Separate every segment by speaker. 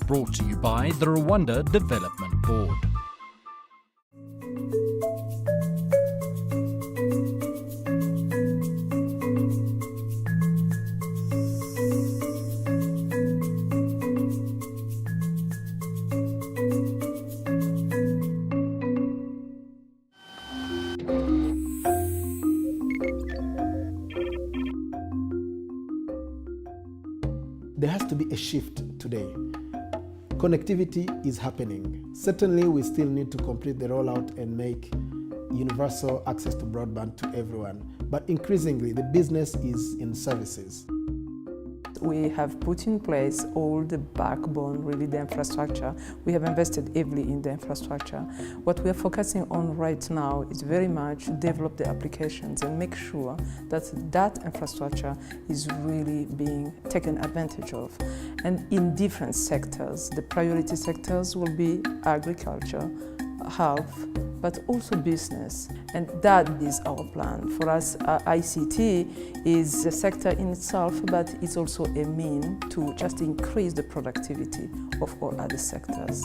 Speaker 1: brought to you by the Rwanda Development Board.
Speaker 2: There has to be a shift today. Connectivity is happening. Certainly, we still need to complete the rollout and make universal access to broadband to everyone. But increasingly, the business is in services.
Speaker 3: We have put in place all the backbone, really the infrastructure. We have invested heavily in the infrastructure. What we are focusing on right now is very much develop the applications and make sure that that infrastructure is really being taken advantage of. And in different sectors, the priority sectors will be agriculture, health, but also business. And that is our plan. For us, ICT is a sector in itself, but it's also a mean to just increase the productivity of all other sectors.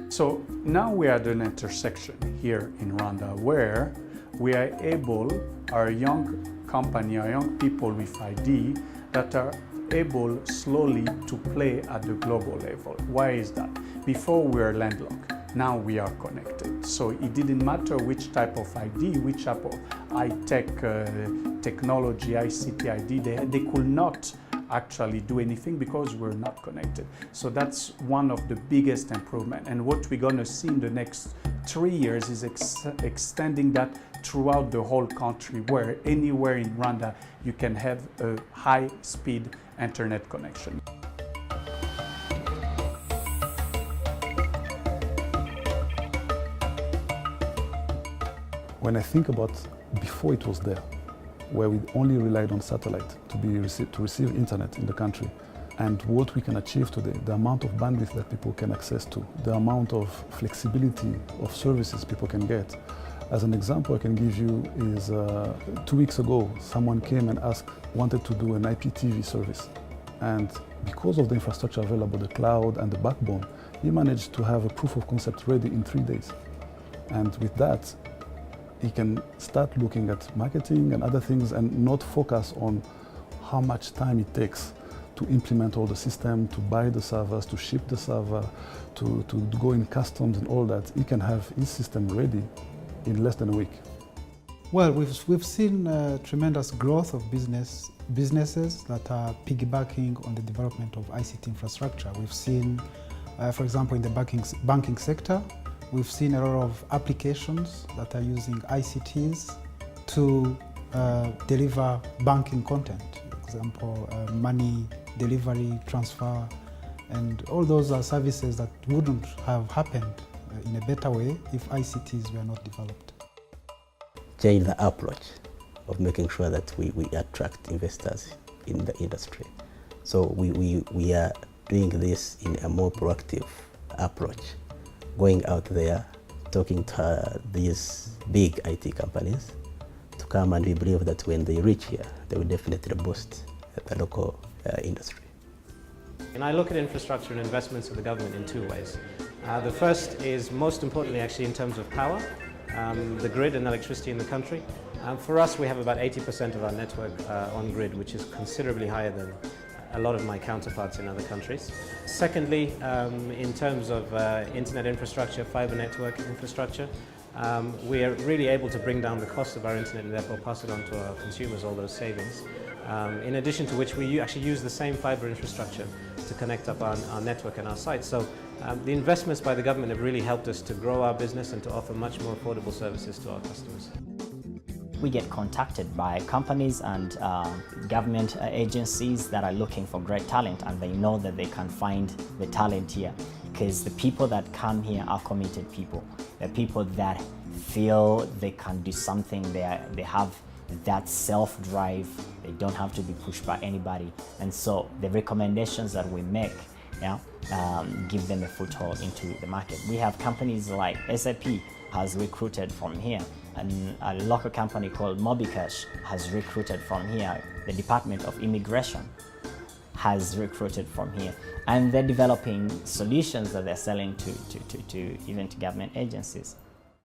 Speaker 4: So now we are at an intersection here in Rwanda where we are able, our young company, our young people with ID that are able slowly to play at the global level. Why is that? Before we were landlocked. Now we are connected. So it didn't matter which type of ID, which type of high-tech technology, ICT ID, they could not actually do anything because we're not connected. So that's one of the biggest improvements. And what we're gonna see in the next 3 years is extending that throughout the whole country, where anywhere in Rwanda you can have a high-speed internet connection.
Speaker 5: When I think about before it was there, where we only relied on satellite to receive internet in the country, and what we can achieve today, the amount of bandwidth that people can access to, the amount of flexibility of services people can get. As an example I can give you is 2 weeks ago, someone came and wanted to do an IPTV service. And because of the infrastructure available, the cloud and the backbone, he managed to have a proof of concept ready in 3 days. And with that, he can start looking at marketing and other things and not focus on how much time it takes to implement all the system, to buy the servers, to ship the server, to go in customs and all that. He can have his system ready in less than a week.
Speaker 6: Well, we've seen tremendous growth of businesses that are piggybacking on the development of ICT infrastructure. We've seen, for example, in the banking sector, we've seen a lot of applications that are using ICTs to deliver banking content. For example, money delivery, transfer, and all those are services that wouldn't have happened in a better way if ICTs were not developed.
Speaker 7: Change the approach of making sure that we attract investors in the industry. So we are doing this in a more proactive approach, going out there, talking to these big IT companies to come, and we believe that when they reach here, they will definitely boost the local industry.
Speaker 8: And I look at infrastructure and investments of the government in two ways. The first is most importantly actually in terms of power, the grid and electricity in the country. For us, we have about 80% of our network on grid, which is considerably higher than a lot of my counterparts in other countries. Secondly, in terms of internet infrastructure, fiber network infrastructure, we are really able to bring down the cost of our internet and therefore pass it on to our consumers, all those savings. In addition to which we actually use the same fiber infrastructure to connect up our network and our sites. So the investments by the government have really helped us to grow our business and to offer much more affordable services to our customers.
Speaker 9: We get contacted by companies and government agencies that are looking for great talent, and they know that they can find the talent here because the people that come here are committed people. They're people that feel they can do something. They have that self-drive. They don't have to be pushed by anybody. And so the recommendations that we make give them a foothold into the market. We have companies like SAP has recruited from here, and a local company called Mobicash has recruited from here. The Department of Immigration has recruited from here, and they're developing solutions that they're selling to even to government agencies.